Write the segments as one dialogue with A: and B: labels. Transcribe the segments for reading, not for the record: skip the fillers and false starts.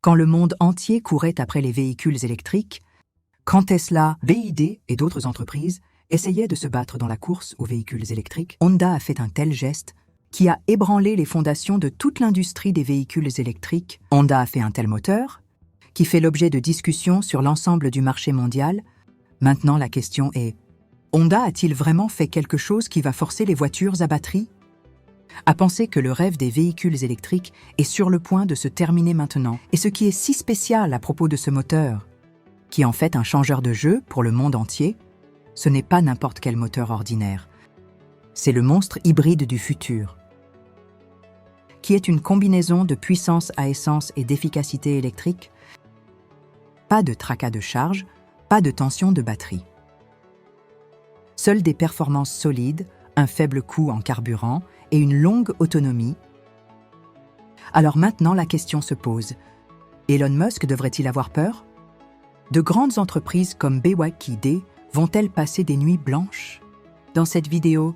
A: quand le monde entier courait après les véhicules électriques, quand Tesla, BYD et d'autres entreprises essayaient de se battre dans la course aux véhicules électriques, Honda a fait un tel geste qui a ébranlé les fondations de toute l'industrie des véhicules électriques. Honda a fait un tel moteur, qui fait l'objet de discussions sur l'ensemble du marché mondial. Maintenant, la question est, Honda a-t-il vraiment fait quelque chose qui va forcer les voitures à batterie? À penser que le rêve des véhicules électriques est sur le point de se terminer maintenant. Et ce qui est si spécial à propos de ce moteur, qui est en fait un changeur de jeu pour le monde entier, ce n'est pas n'importe quel moteur ordinaire. C'est le monstre hybride du futur, qui est une combinaison de puissance à essence et d'efficacité électrique. Pas de tracas de charge, pas de tension de batterie. Seules des performances solides, un faible coût en carburant et une longue autonomie. Alors maintenant, la question se pose. Elon Musk devrait-il avoir peur? De grandes entreprises comme BYD vont-elles passer des nuits blanches? Dans cette vidéo,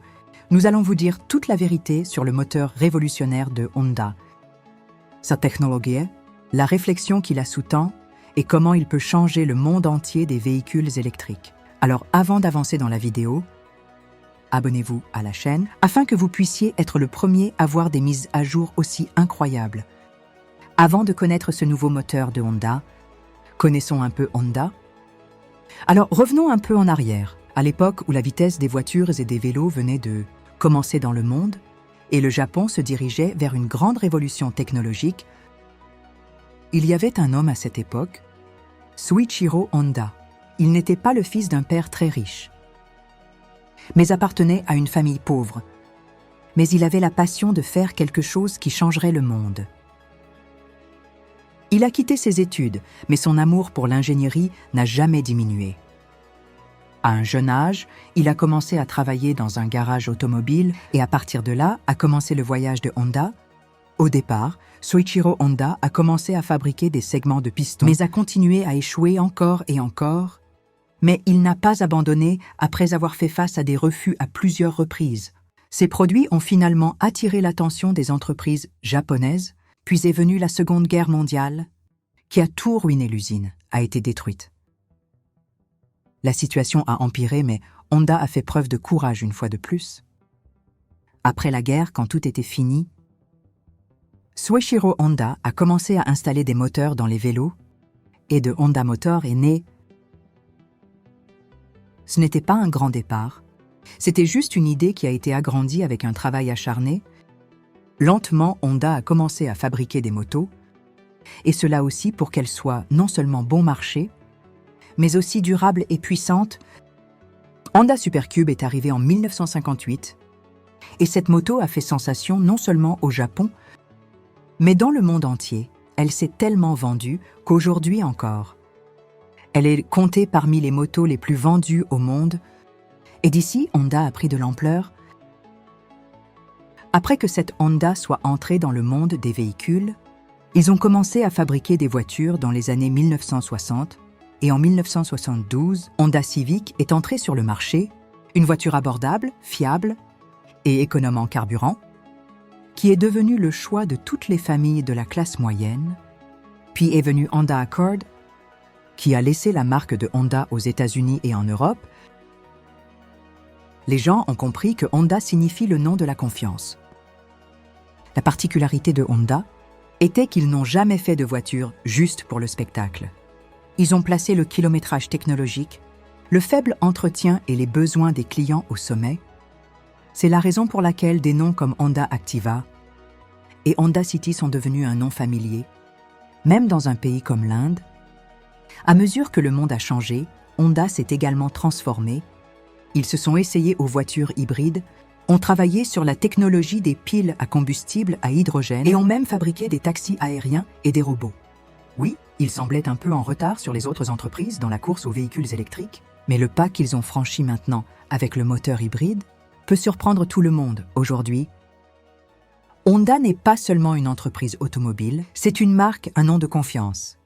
A: nous allons vous dire toute la vérité sur le moteur révolutionnaire de Honda, sa technologie, la réflexion qui la sous-tend et comment il peut changer le monde entier des véhicules électriques. Alors avant d'avancer dans la vidéo, abonnez-vous à la chaîne afin que vous puissiez être le premier à voir des mises à jour aussi incroyables. Avant de connaître ce nouveau moteur de Honda, connaissons un peu Honda. Alors revenons un peu en arrière, à l'époque où la vitesse des voitures et des vélos venait de commencer dans le monde et le Japon se dirigeait vers une grande révolution technologique. Il y avait un homme à cette époque, Soichiro Honda. Il n'était pas le fils d'un père très riche, mais appartenait à une famille pauvre. Mais il avait la passion de faire quelque chose qui changerait le monde. Il a quitté ses études, mais son amour pour l'ingénierie n'a jamais diminué. À un jeune âge, il a commencé à travailler dans un garage automobile et à partir de là a commencé le voyage de Honda. Au départ, Soichiro Honda a commencé à fabriquer des segments de pistons, mais a continué à échouer encore et encore. Mais il n'a pas abandonné après avoir fait face à des refus à plusieurs reprises. Ces produits ont finalement attiré l'attention des entreprises japonaises, puis est venue la Seconde Guerre mondiale, qui a tout ruiné. L'usine a été détruite. La situation a empiré, mais Honda a fait preuve de courage une fois de plus. Après la guerre, quand tout était fini, Soichiro Honda a commencé à installer des moteurs dans les vélos, et de Honda Motor est né. Ce n'était pas un grand départ, c'était juste une idée qui a été agrandie avec un travail acharné. Lentement, Honda a commencé à fabriquer des motos, et cela aussi pour qu'elles soient non seulement bon marché, mais aussi durables et puissantes. Honda Supercube est arrivé en 1958, et cette moto a fait sensation non seulement au Japon, mais dans le monde entier. Elle s'est tellement vendue qu'aujourd'hui encore, elle est comptée parmi les motos les plus vendues au monde. Et d'ici, Honda a pris de l'ampleur. Après que cette Honda soit entrée dans le monde des véhicules, ils ont commencé à fabriquer des voitures dans les années 1960 et en 1972, Honda Civic est entrée sur le marché, une voiture abordable, fiable et économe en carburant, qui est devenue le choix de toutes les familles de la classe moyenne. Puis est venu Honda Accord, qui a laissé la marque de Honda aux États-Unis et en Europe. Les gens ont compris que Honda signifie le nom de la confiance. La particularité de Honda était qu'ils n'ont jamais fait de voiture juste pour le spectacle. Ils ont placé le kilométrage technologique, le faible entretien et les besoins des clients au sommet. C'est la raison pour laquelle des noms comme Honda Activa et Honda City sont devenus un nom familier, même dans un pays comme l'Inde. À mesure que le monde a changé, Honda s'est également transformé. Ils se sont essayés aux voitures hybrides, ont travaillé sur la technologie des piles à combustible à hydrogène et ont même fabriqué des taxis aériens et des robots. Oui, ils semblaient un peu en retard sur les autres entreprises dans la course aux véhicules électriques, mais le pas qu'ils ont franchi maintenant avec le moteur hybride peut surprendre tout le monde aujourd'hui. Honda n'est pas seulement une entreprise automobile, c'est une marque, un nom de confiance.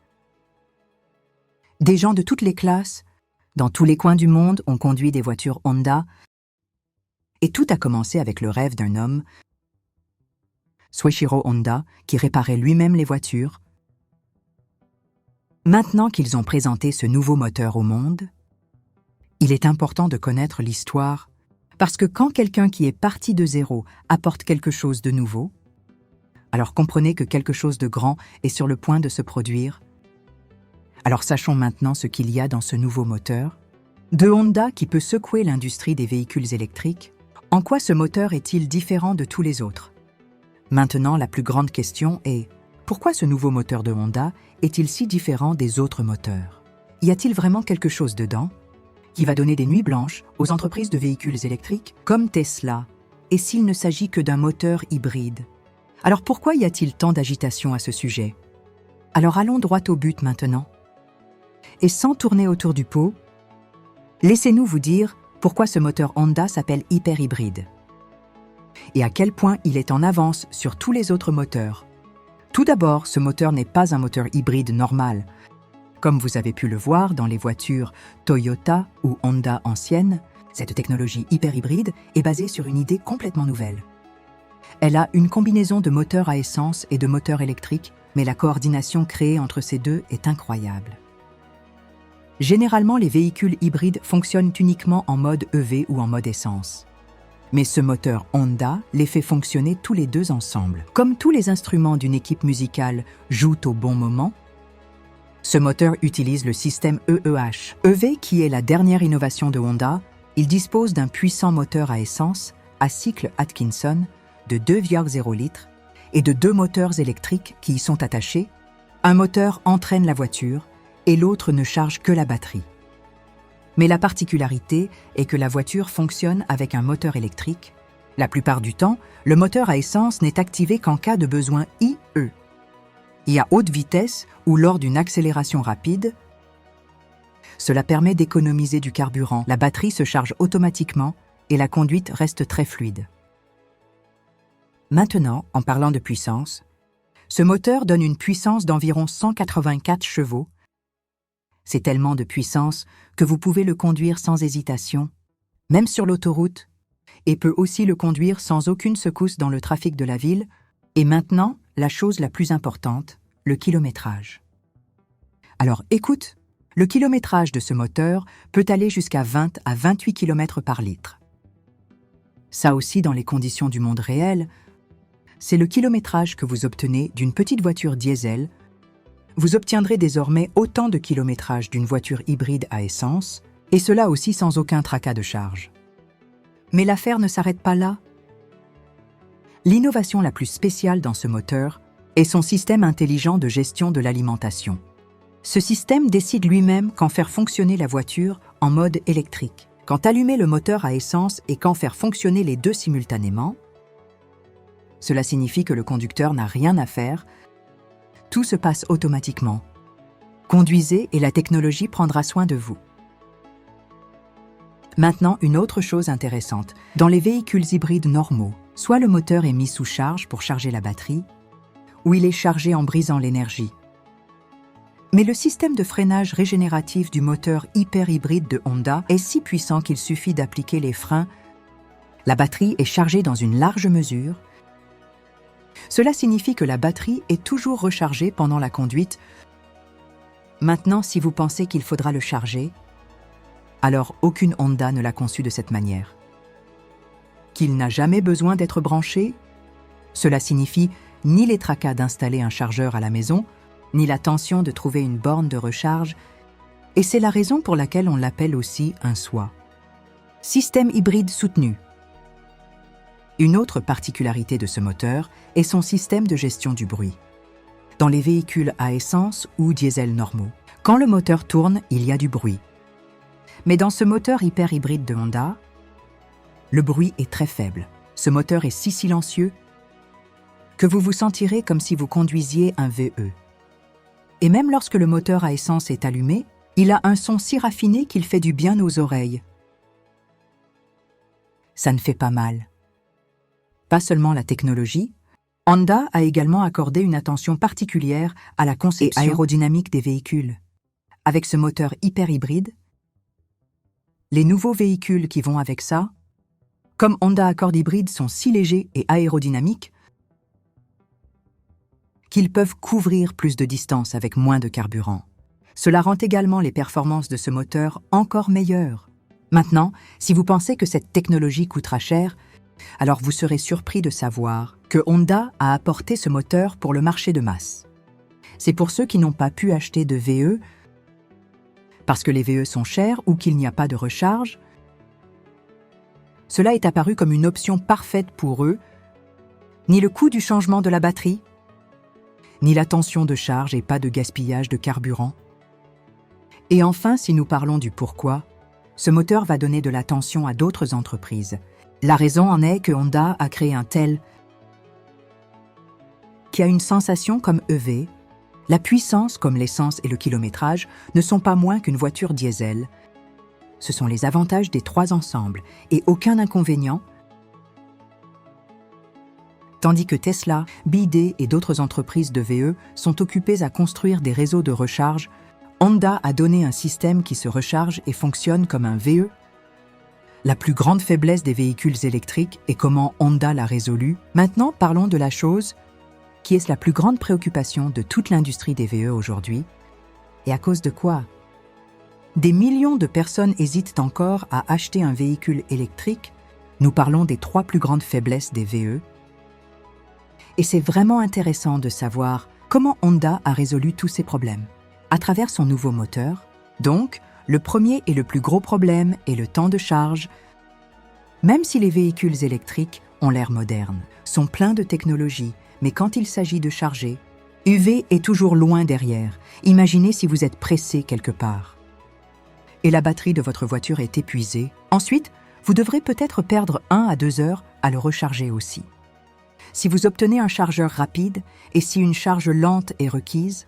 A: Des gens de toutes les classes, dans tous les coins du monde, ont conduit des voitures Honda. Et tout a commencé avec le rêve d'un homme, Soichiro Honda, qui réparait lui-même les voitures. Maintenant qu'ils ont présenté ce nouveau moteur au monde, il est important de connaître l'histoire, parce que quand quelqu'un qui est parti de zéro apporte quelque chose de nouveau, alors comprenez que quelque chose de grand est sur le point de se produire. Alors sachons maintenant ce qu'il y a dans ce nouveau moteur de Honda qui peut secouer l'industrie des véhicules électriques. En quoi ce moteur est-il différent de tous les autres? Maintenant, la plus grande question est: pourquoi ce nouveau moteur de Honda est-il si différent des autres moteurs? Y a-t-il vraiment quelque chose dedans qui va donner des nuits blanches aux entreprises de véhicules électriques comme Tesla? Et s'il ne s'agit que d'un moteur hybride? Alors pourquoi y a-t-il tant d'agitation à ce sujet? Alors allons droit au but maintenant. Et sans tourner autour du pot, laissez-nous vous dire pourquoi ce moteur Honda s'appelle hyperhybride et à quel point il est en avance sur tous les autres moteurs. Tout d'abord, ce moteur n'est pas un moteur hybride normal. Comme vous avez pu le voir dans les voitures Toyota ou Honda anciennes, cette technologie hyperhybride est basée sur une idée complètement nouvelle. Elle a une combinaison de moteur à essence et de moteur électrique, mais la coordination créée entre ces deux est incroyable. Généralement, les véhicules hybrides fonctionnent uniquement en mode EV ou en mode essence. Mais ce moteur Honda les fait fonctionner tous les deux ensemble. Comme tous les instruments d'une équipe musicale jouent au bon moment, ce moteur utilise le système EEH. EV, qui est la dernière innovation de Honda, il dispose d'un puissant moteur à essence, à cycle Atkinson, de 2,0 litres et de deux moteurs électriques qui y sont attachés. Un moteur entraîne la voiture et l'autre ne charge que la batterie. Mais la particularité est que la voiture fonctionne avec un moteur électrique. La plupart du temps, le moteur à essence n'est activé qu'en cas de besoin IE. Et à haute vitesse ou lors d'une accélération rapide, cela permet d'économiser du carburant. La batterie se charge automatiquement et la conduite reste très fluide. Maintenant, en parlant de puissance, ce moteur donne une puissance d'environ 184 chevaux. C'est tellement de puissance que vous pouvez le conduire sans hésitation, même sur l'autoroute, et peut aussi le conduire sans aucune secousse dans le trafic de la ville. Et maintenant, la chose la plus importante, le kilométrage. Alors écoute, le kilométrage de ce moteur peut aller jusqu'à 20 à 28 km par litre. Ça aussi, dans les conditions du monde réel, c'est le kilométrage que vous obtenez d'une petite voiture diesel. Vous obtiendrez désormais autant de kilométrage d'une voiture hybride à essence, et cela aussi sans aucun tracas de charge. Mais l'affaire ne s'arrête pas là. L'innovation la plus spéciale dans ce moteur est son système intelligent de gestion de l'alimentation. Ce système décide lui-même quand faire fonctionner la voiture en mode électrique, quand allumer le moteur à essence et quand faire fonctionner les deux simultanément. Cela signifie que le conducteur n'a rien à faire. Tout se passe automatiquement. Conduisez et la technologie prendra soin de vous. Maintenant, une autre chose intéressante. Dans les véhicules hybrides normaux, soit le moteur est mis sous charge pour charger la batterie, ou il est chargé en brisant l'énergie. Mais le système de freinage régénératif du moteur hyperhybride de Honda est si puissant qu'il suffit d'appliquer les freins. La batterie est chargée dans une large mesure. Cela signifie que la batterie est toujours rechargée pendant la conduite. Maintenant, si vous pensez qu'il faudra le charger, alors aucune Honda ne l'a conçu de cette manière. Qu'il n'a jamais besoin d'être branché, cela signifie ni les tracas d'installer un chargeur à la maison, ni la tension de trouver une borne de recharge, et c'est la raison pour laquelle on l'appelle aussi un SOA. Système hybride soutenu. Une autre particularité de ce moteur est son système de gestion du bruit. Dans les véhicules à essence ou diesel normaux, quand le moteur tourne, il y a du bruit. Mais dans ce moteur hyperhybride de Honda, le bruit est très faible. Ce moteur est si silencieux que vous vous sentirez comme si vous conduisiez un VE. Et même lorsque le moteur à essence est allumé, il a un son si raffiné qu'il fait du bien aux oreilles. Ça ne fait pas mal. Pas seulement la technologie, Honda a également accordé une attention particulière à la conception et aérodynamique des véhicules. Avec ce moteur hyperhybride, les nouveaux véhicules qui vont avec ça, comme Honda Accord hybride, sont si légers et aérodynamiques qu'ils peuvent couvrir plus de distance avec moins de carburant. Cela rend également les performances de ce moteur encore meilleures. Maintenant, si vous pensez que cette technologie coûtera cher, alors vous serez surpris de savoir que Honda a apporté ce moteur pour le marché de masse. C'est pour ceux qui n'ont pas pu acheter de VE, parce que les VE sont chers ou qu'il n'y a pas de recharge. Cela est apparu comme une option parfaite pour eux. Ni le coût du changement de la batterie, ni la tension de charge et pas de gaspillage de carburant. Et enfin, si nous parlons du pourquoi, ce moteur va donner de l'attention à d'autres entreprises. La raison en est que Honda a créé un tel qui a une sensation comme EV. La puissance, comme l'essence et le kilométrage, ne sont pas moins qu'une voiture diesel. Ce sont les avantages des trois ensemble et aucun inconvénient. Tandis que Tesla, BYD et d'autres entreprises de VE sont occupées à construire des réseaux de recharge, Honda a donné un système qui se recharge et fonctionne comme un VE. La plus grande faiblesse des véhicules électriques et comment Honda l'a résolue. Maintenant, parlons de la chose qui est la plus grande préoccupation de toute l'industrie des VE aujourd'hui. Et à cause de quoi? Des millions de personnes hésitent encore à acheter un véhicule électrique. Nous parlons des trois plus grandes faiblesses des VE. Et c'est vraiment intéressant de savoir comment Honda a résolu tous ces problèmes. À travers son nouveau moteur, donc, le premier et le plus gros problème est le temps de charge. Même si les véhicules électriques ont l'air modernes, sont pleins de technologie, mais quand il s'agit de charger, UV est toujours loin derrière. Imaginez si vous êtes pressé quelque part. Et la batterie de votre voiture est épuisée. Ensuite, vous devrez peut-être perdre 1 à 2 heures à le recharger aussi. Si vous obtenez un chargeur rapide et si une charge lente est requise,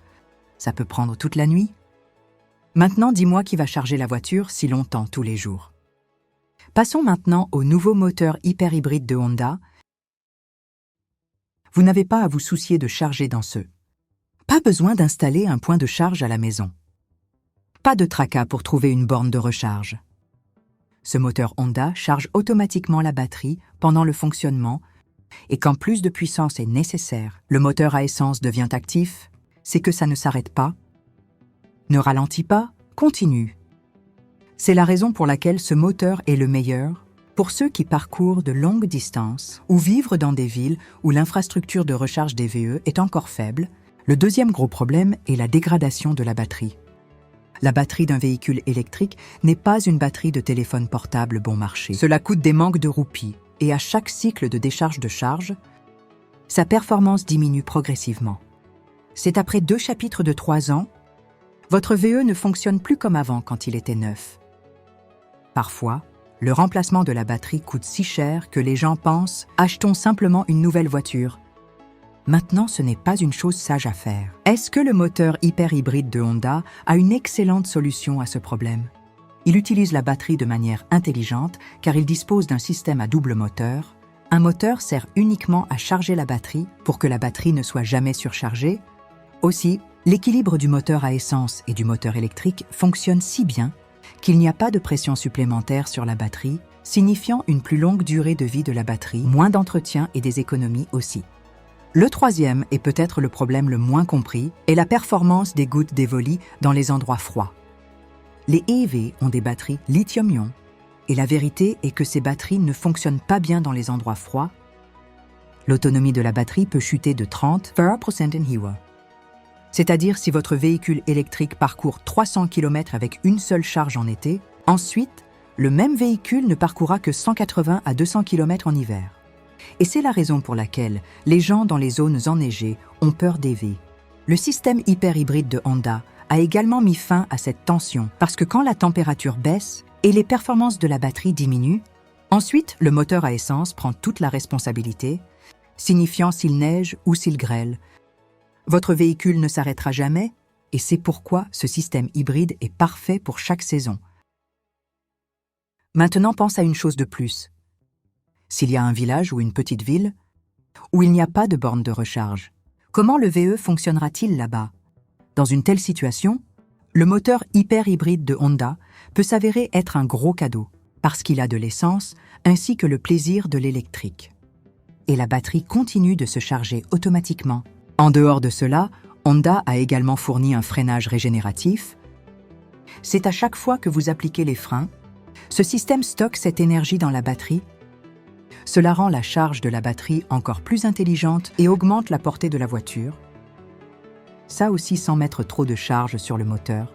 A: ça peut prendre toute la nuit. Maintenant, dis-moi qui va charger la voiture si longtemps tous les jours. Passons maintenant au nouveau moteur hyper-hybride de Honda. Vous n'avez pas à vous soucier de charger dans ce. Pas besoin d'installer un point de charge à la maison. Pas de tracas pour trouver une borne de recharge. Ce moteur Honda charge automatiquement la batterie pendant le fonctionnement et quand plus de puissance est nécessaire, le moteur à essence devient actif, c'est que ça ne s'arrête pas, ne ralentit pas, continue. C'est la raison pour laquelle ce moteur est le meilleur pour ceux qui parcourent de longues distances ou vivent dans des villes où l'infrastructure de recharge des VE est encore faible. Le deuxième gros problème est la dégradation de la batterie. La batterie d'un véhicule électrique n'est pas une batterie de téléphone portable bon marché. Cela coûte des manques de roupies et à chaque cycle de décharge de charge, sa performance diminue progressivement. C'est après 2 chapitres de 3 ans, votre VE ne fonctionne plus comme avant quand il était neuf. Parfois, le remplacement de la batterie coûte si cher que les gens pensent « achetons simplement une nouvelle voiture ». Maintenant, ce n'est pas une chose sage à faire. Est-ce que le moteur hyper-hybride de Honda a une excellente solution à ce problème? Il utilise la batterie de manière intelligente car il dispose d'un système à double moteur. Un moteur sert uniquement à charger la batterie pour que la batterie ne soit jamais surchargée. Aussi, l'équilibre du moteur à essence et du moteur électrique fonctionne si bien qu'il n'y a pas de pression supplémentaire sur la batterie, signifiant une plus longue durée de vie de la batterie, moins d'entretien et des économies aussi. Le troisième, et peut-être le problème le moins compris, est la performance des gouttes d'évolie dans les endroits froids. Les EV ont des batteries lithium-ion, et la vérité est que ces batteries ne fonctionnent pas bien dans les endroits froids. L'autonomie de la batterie peut chuter de 30% in Hiwa. C'est-à-dire si votre véhicule électrique parcourt 300 km avec une seule charge en été, ensuite, le même véhicule ne parcourra que 180 à 200 km en hiver. Et c'est la raison pour laquelle les gens dans les zones enneigées ont peur d'EV. Le système hyper-hybride de Honda a également mis fin à cette tension parce que quand la température baisse et les performances de la batterie diminuent, ensuite le moteur à essence prend toute la responsabilité, signifiant s'il neige ou s'il grêle. Votre véhicule ne s'arrêtera jamais et c'est pourquoi ce système hybride est parfait pour chaque saison. Maintenant, pense à une chose de plus. S'il y a un village ou une petite ville où il n'y a pas de borne de recharge, comment le VE fonctionnera-t-il là-bas? Dans une telle situation, le moteur hyper-hybride de Honda peut s'avérer être un gros cadeau parce qu'il a de l'essence ainsi que le plaisir de l'électrique. Et la batterie continue de se charger automatiquement. En dehors de cela, Honda a également fourni un freinage régénératif, c'est à chaque fois que vous appliquez les freins, ce système stocke cette énergie dans la batterie. Cela rend la charge de la batterie encore plus intelligente et augmente la portée de la voiture. Ça aussi sans mettre trop de charge sur le moteur.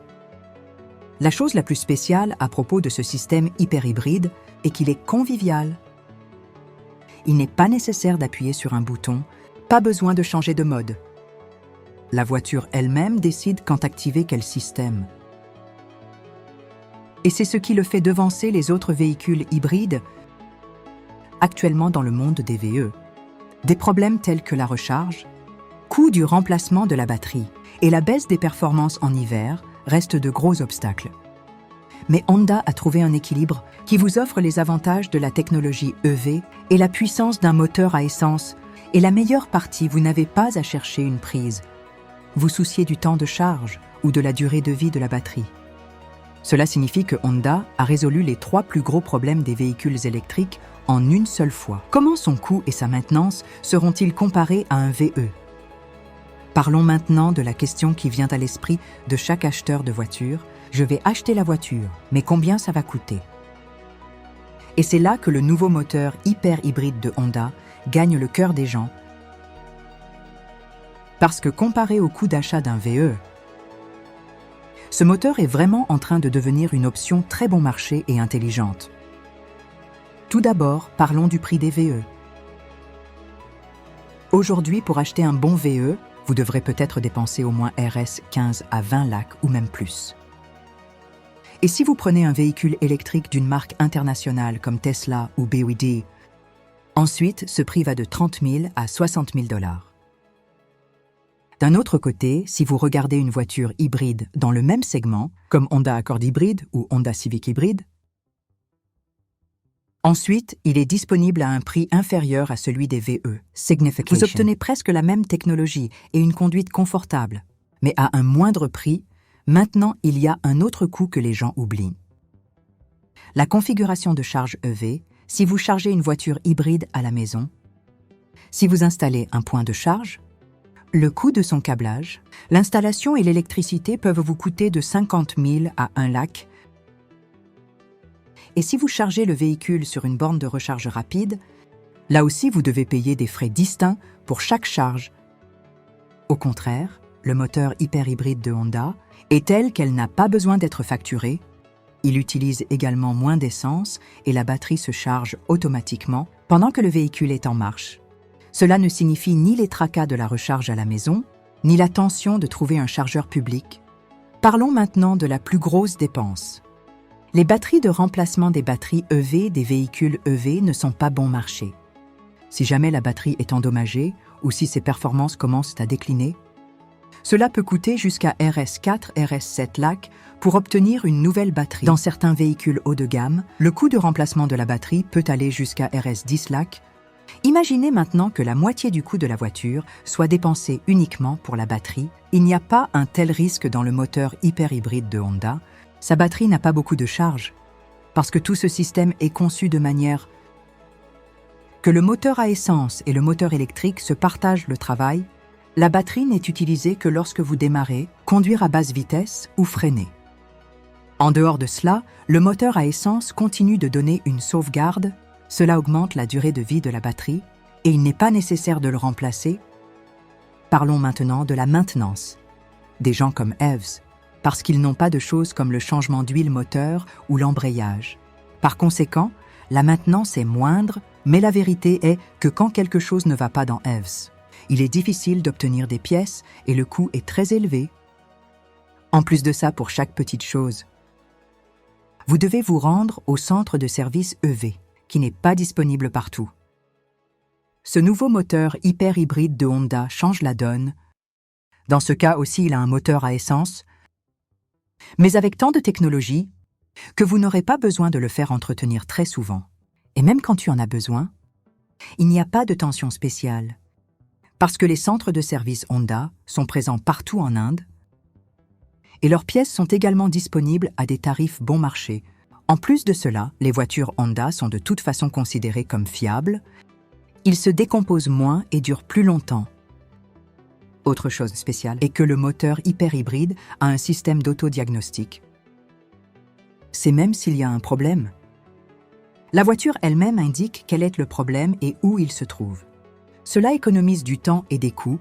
A: La chose la plus spéciale à propos de ce système hyperhybride est qu'il est convivial. Il n'est pas nécessaire d'appuyer sur un bouton, pas besoin de changer de mode. La voiture elle-même décide quand activer quel système. Et c'est ce qui le fait devancer les autres véhicules hybrides actuellement dans le monde des VE. Des problèmes tels que la recharge, coût du remplacement de la batterie et la baisse des performances en hiver restent de gros obstacles. Mais Honda a trouvé un équilibre qui vous offre les avantages de la technologie EV et la puissance d'un moteur à essence. Et la meilleure partie, vous n'avez pas à chercher une prise. Vous souciez du temps de charge ou de la durée de vie de la batterie. Cela signifie que Honda a résolu les 3 plus gros problèmes des véhicules électriques en une seule fois. Comment son coût et sa maintenance seront-ils comparés à un VE? Parlons maintenant de la question qui vient à l'esprit de chaque acheteur de voiture. Je vais acheter la voiture, mais combien ça va coûter? Et c'est là que le nouveau moteur hyper-hybride de Honda gagne le cœur des gens. Parce que comparé au coût d'achat d'un VE, ce moteur est vraiment en train de devenir une option très bon marché et intelligente. Tout d'abord, parlons du prix des VE. Aujourd'hui, pour acheter un bon VE, vous devrez peut-être dépenser au moins RS 15 à 20 lakhs ou même plus. Et si vous prenez un véhicule électrique d'une marque internationale comme Tesla ou BYD, ensuite, ce prix va de 30 000 à 60 000 $. D'un autre côté, si vous regardez une voiture hybride dans le même segment, comme Honda Accord hybride ou Honda Civic hybride, ensuite, il est disponible à un prix inférieur à celui des VE. Signification. Vous obtenez presque la même technologie et une conduite confortable, mais à un moindre prix. Maintenant, il y a un autre coût que les gens oublient. La configuration de charge EV, si vous chargez une voiture hybride à la maison, si vous installez un point de charge, le coût de son câblage, l'installation et l'électricité peuvent vous coûter de 50 000 à 1 lakh. Et si vous chargez le véhicule sur une borne de recharge rapide, là aussi vous devez payer des frais distincts pour chaque charge. Au contraire, le moteur hyper-hybride de Honda est tel qu'elle n'a pas besoin d'être facturée. Il utilise également moins d'essence et la batterie se charge automatiquement pendant que le véhicule est en marche. Cela ne signifie ni les tracas de la recharge à la maison, ni la tension de trouver un chargeur public. Parlons maintenant de la plus grosse dépense. Les batteries de remplacement des batteries EV des véhicules EV ne sont pas bon marché. Si jamais la batterie est endommagée ou si ses performances commencent à décliner, cela peut coûter jusqu'à RS 4, RS 7 lakhs pour obtenir une nouvelle batterie. Dans certains véhicules haut de gamme, le coût de remplacement de la batterie peut aller jusqu'à RS 10 lakhs. Imaginez maintenant que la moitié du coût de la voiture soit dépensée uniquement pour la batterie. Il n'y a pas un tel risque dans le moteur hyper-hybride de Honda. Sa batterie n'a pas beaucoup de charge, parce que tout ce système est conçu de manière que le moteur à essence et le moteur électrique se partagent le travail. La batterie n'est utilisée que lorsque vous démarrez, conduire à basse vitesse ou freiner. En dehors de cela, le moteur à essence continue de donner une sauvegarde. Cela augmente la durée de vie de la batterie et il n'est pas nécessaire de le remplacer. Parlons maintenant de la maintenance. Des gens comme Eves, parce qu'ils n'ont pas de choses comme le changement d'huile moteur ou l'embrayage. Par conséquent, la maintenance est moindre, mais la vérité est que quand quelque chose ne va pas dans Eves, il est difficile d'obtenir des pièces et le coût est très élevé. En plus de ça, pour chaque petite chose, vous devez vous rendre au centre de service EV, qui n'est pas disponible partout. Ce nouveau moteur hyper-hybride de Honda change la donne. Dans ce cas aussi, il a un moteur à essence, mais avec tant de technologie que vous n'aurez pas besoin de le faire entretenir très souvent. Et même quand tu en as besoin, il n'y a pas de tension spéciale, parce que les centres de service Honda sont présents partout en Inde et leurs pièces sont également disponibles à des tarifs bon marché. En plus de cela, les voitures Honda sont de toute façon considérées comme fiables. Ils se décomposent moins et durent plus longtemps. Autre chose spéciale est que le moteur hyper-hybride a un système d'autodiagnostic. c'est même s'il y a un problème. La voiture elle-même indique quel est le problème et où il se trouve. Cela économise du temps et des coûts.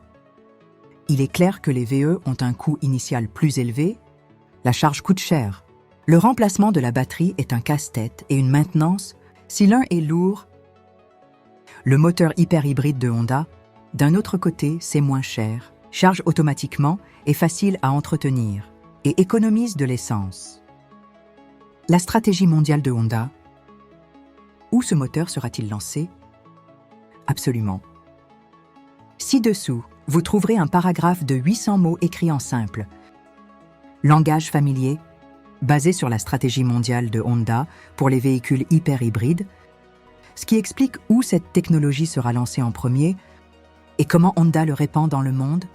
A: Il est clair que les VE ont un coût initial plus élevé. La charge coûte cher. Le remplacement de la batterie est un casse-tête et une maintenance, si l'un est lourd. Le moteur hyper-hybride de Honda, d'un autre côté, c'est moins cher, charge automatiquement, est facile à entretenir et économise de l'essence. La stratégie mondiale de Honda. Où ce moteur sera-t-il lancé? Absolument. Ci-dessous, vous trouverez un paragraphe de 800 mots écrits en simple. Langage familier, basé sur la stratégie mondiale de Honda pour les véhicules hyper-hybrides, ce qui explique où cette technologie sera lancée en premier et comment Honda le répand dans le monde.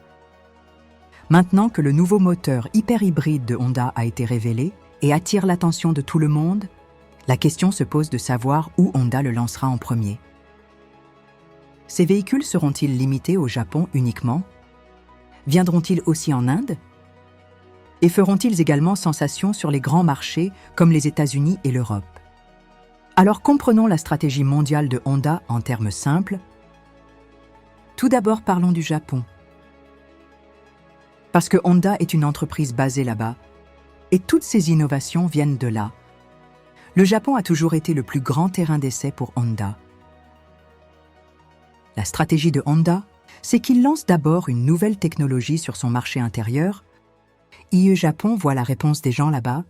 A: Maintenant que le nouveau moteur hyper-hybride de Honda a été révélé et attire l'attention de tout le monde, la question se pose de savoir où Honda le lancera en premier. Ces véhicules seront-ils limités au Japon uniquement? Viendront-ils aussi en Inde? Et feront-ils également sensation sur les grands marchés comme les États-Unis et l'Europe? Alors comprenons la stratégie mondiale de Honda en termes simples. Tout d'abord parlons du Japon. Parce que Honda est une entreprise basée là-bas, et toutes ces innovations viennent de là. Le Japon a toujours été le plus grand terrain d'essai pour Honda. La stratégie de Honda, c'est qu'il lance d'abord une nouvelle technologie sur son marché intérieur. IE Japon voit la réponse des gens là-bas,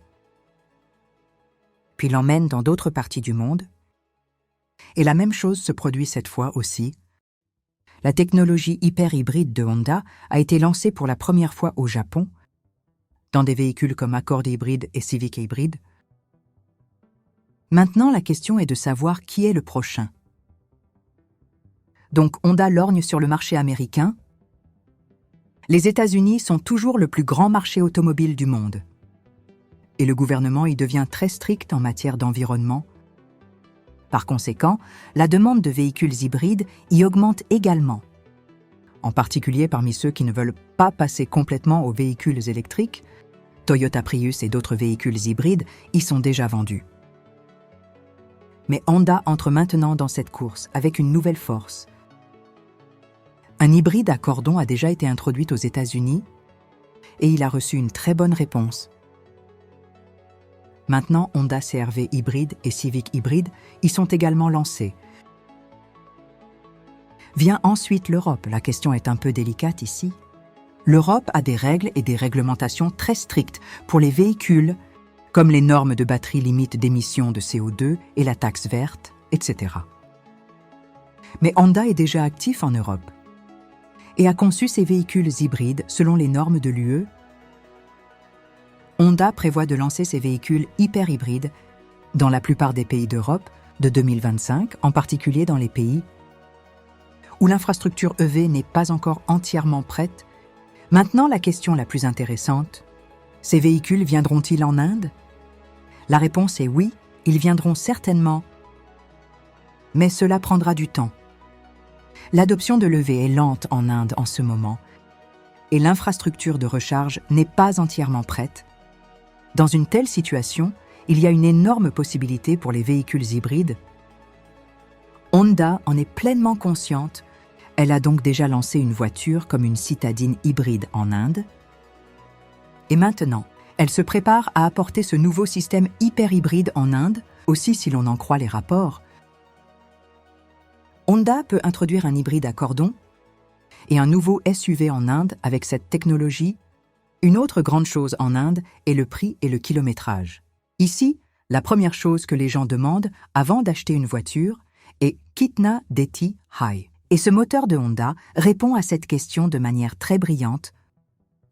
A: puis l'emmène dans d'autres parties du monde. Et la même chose se produit cette fois aussi. La technologie hyper-hybride de Honda a été lancée pour la première fois au Japon, dans des véhicules comme Accord hybride et Civic hybride. Maintenant, la question est de savoir qui est le prochain. Donc Honda lorgne sur le marché américain. Les États-Unis sont toujours le plus grand marché automobile du monde. Et le gouvernement y devient très strict en matière d'environnement. Par conséquent, la demande de véhicules hybrides y augmente également. En particulier parmi ceux qui ne veulent pas passer complètement aux véhicules électriques, Toyota Prius et d'autres véhicules hybrides y sont déjà vendus. Mais Honda entre maintenant dans cette course avec une nouvelle force. Un hybride à cordon a déjà été introduit aux États-Unis et il a reçu une très bonne réponse. Maintenant, Honda CR-V hybride et Civic hybride y sont également lancés. Vient ensuite l'Europe. La question est un peu délicate ici. L'Europe a des règles et des réglementations très strictes pour les véhicules, comme les normes de batterie limite d'émissions de CO2 et la taxe verte, etc. Mais Honda est déjà actif en Europe et a conçu ses véhicules hybrides selon les normes de l'UE. Honda prévoit de lancer ses véhicules hyper-hybrides dans la plupart des pays d'Europe de 2025, en particulier dans les pays où l'infrastructure EV n'est pas encore entièrement prête. Maintenant, la question la plus intéressante, ces véhicules viendront-ils en Inde? La réponse est oui, ils viendront certainement, mais cela prendra du temps. L'adoption de l'EV est lente en Inde en ce moment et l'infrastructure de recharge n'est pas entièrement prête. Dans une telle situation, il y a une énorme possibilité pour les véhicules hybrides. Honda en est pleinement consciente. Elle a donc déjà lancé une voiture comme une citadine hybride en Inde. Et maintenant, elle se prépare à apporter ce nouveau système hyper-hybride en Inde, aussi si l'on en croit les rapports. Honda peut introduire un hybride à cordon et un nouveau SUV en Inde avec cette technologie. Une autre grande chose en Inde est le prix et le kilométrage. Ici, la première chose que les gens demandent avant d'acheter une voiture est « Kitna deti hai ?» Et ce moteur de Honda répond à cette question de manière très brillante.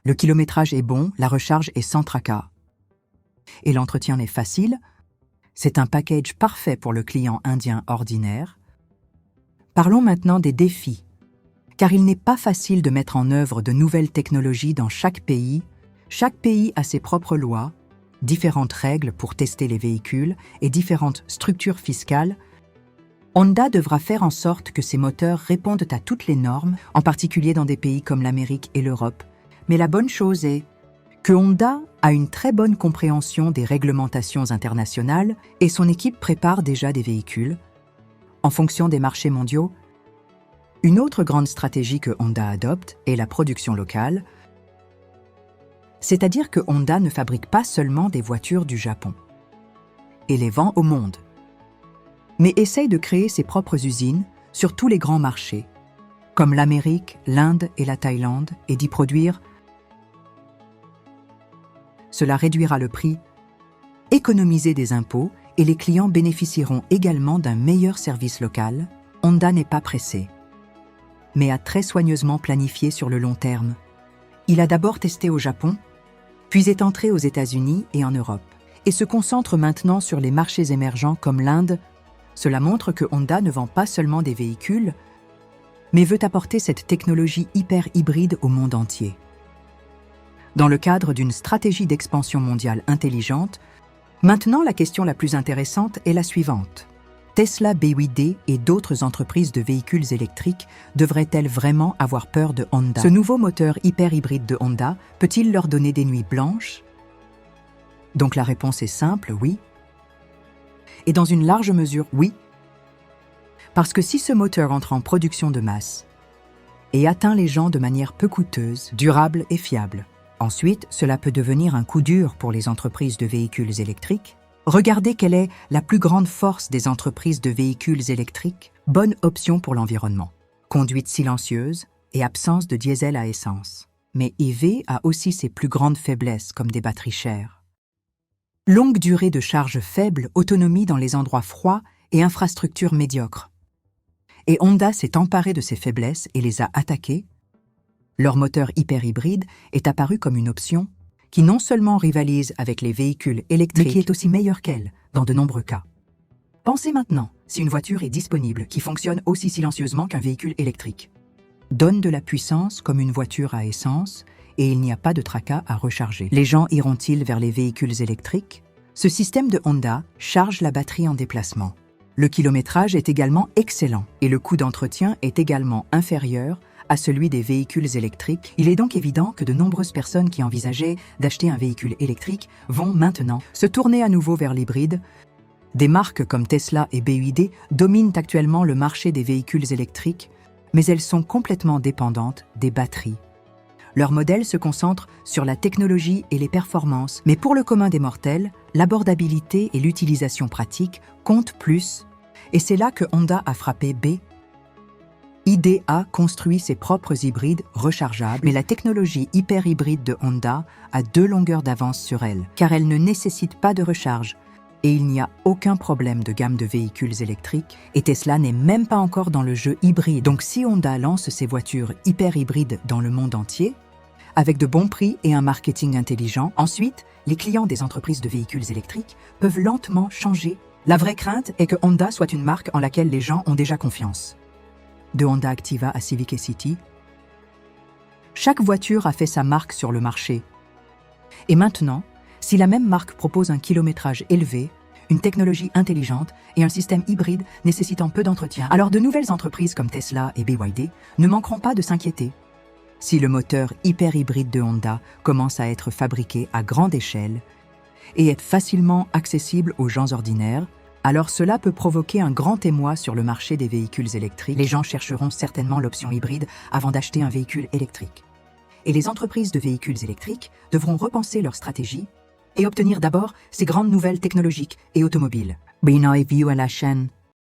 A: Le kilométrage est bon, la recharge est sans tracas. Et l'entretien est facile. C'est un package parfait pour le client indien ordinaire. Parlons maintenant des défis. Car il n'est pas facile de mettre en œuvre de nouvelles technologies dans chaque pays. Chaque pays a ses propres lois, différentes règles pour tester les véhicules et différentes structures fiscales. Honda devra faire en sorte que ces moteurs répondent à toutes les normes, en particulier dans des pays comme l'Amérique et l'Europe. Mais la bonne chose est que Honda a une très bonne compréhension des réglementations internationales et son équipe prépare déjà des véhicules en fonction des marchés mondiaux. Une autre grande stratégie que Honda adopte est la production locale, c'est-à-dire que Honda ne fabrique pas seulement des voitures du Japon et les vend au monde, mais essaye de créer ses propres usines sur tous les grands marchés, comme l'Amérique, l'Inde et la Thaïlande, et d'y produire. Cela réduira le prix, économiser des impôts, et les clients bénéficieront également d'un meilleur service local. Honda n'est pas pressé, mais a très soigneusement planifié sur le long terme. Il a d'abord testé au Japon, puis est entré aux États-Unis et en Europe, et se concentre maintenant sur les marchés émergents comme l'Inde. Cela montre que Honda ne vend pas seulement des véhicules, mais veut apporter cette technologie hyper-hybride au monde entier. Dans le cadre d'une stratégie d'expansion mondiale intelligente, maintenant la question la plus intéressante est la suivante. Tesla, BYD et d'autres entreprises de véhicules électriques devraient-elles vraiment avoir peur de Honda? Ce nouveau moteur hyper-hybride de Honda peut-il leur donner des nuits blanches? Donc la réponse est simple, oui. Et dans une large mesure, oui. Parce que si ce moteur entre en production de masse et atteint les gens de manière peu coûteuse, durable et fiable, ensuite cela peut devenir un coup dur pour les entreprises de véhicules électriques. Regardez quelle est la plus grande force des entreprises de véhicules électriques. Bonne option pour l'environnement. Conduite silencieuse et absence de diesel à essence. Mais EV a aussi ses plus grandes faiblesses comme des batteries chères. Longue durée de charge faible, autonomie dans les endroits froids et infrastructures médiocres. Et Honda s'est emparé de ces faiblesses et les a attaquées. Leur moteur hyper-hybride est apparu comme une option qui non seulement rivalise avec les véhicules électriques, mais qui est aussi meilleure qu'elle dans de nombreux cas. Pensez maintenant si une voiture est disponible qui fonctionne aussi silencieusement qu'un véhicule électrique, donne de la puissance comme une voiture à essence et il n'y a pas de tracas à recharger. Les gens iront-ils vers les véhicules électriques? Ce système de Honda charge la batterie en déplacement. Le kilométrage est également excellent et le coût d'entretien est également inférieur à celui des véhicules électriques. Il est donc évident que de nombreuses personnes qui envisageaient d'acheter un véhicule électrique vont maintenant se tourner à nouveau vers l'hybride. Des marques comme Tesla et BYD dominent actuellement le marché des véhicules électriques, mais elles sont complètement dépendantes des batteries. Leurs modèles se concentrent sur la technologie et les performances, mais pour le commun des mortels, l'abordabilité et l'utilisation pratique comptent plus, et c'est là que Honda a frappé BYD a construit ses propres hybrides rechargeables, mais la technologie hyper-hybride de Honda a 2 longueurs d'avance sur elle, car elle ne nécessite pas de recharge, et il n'y a aucun problème de gamme de véhicules électriques, et Tesla n'est même pas encore dans le jeu hybride. Donc si Honda lance ses voitures hyper-hybrides dans le monde entier, avec de bons prix et un marketing intelligent, ensuite, les clients des entreprises de véhicules électriques peuvent lentement changer. La vraie crainte est que Honda soit une marque en laquelle les gens ont déjà confiance. De Honda Activa à Civic et City, chaque voiture a fait sa marque sur le marché. Et maintenant, si la même marque propose un kilométrage élevé, une technologie intelligente et un système hybride nécessitant peu d'entretien, alors de nouvelles entreprises comme Tesla et BYD ne manqueront pas de s'inquiéter. Si le moteur hyper-hybride de Honda commence à être fabriqué à grande échelle et est facilement accessible aux gens ordinaires, alors cela peut provoquer un grand émoi sur le marché des véhicules électriques. Les gens chercheront certainement l'option hybride avant d'acheter un véhicule électrique. Et les entreprises de véhicules électriques devront repenser leur stratégie et obtenir d'abord ces grandes nouvelles technologiques et automobiles. Bienvenue à la chaîne.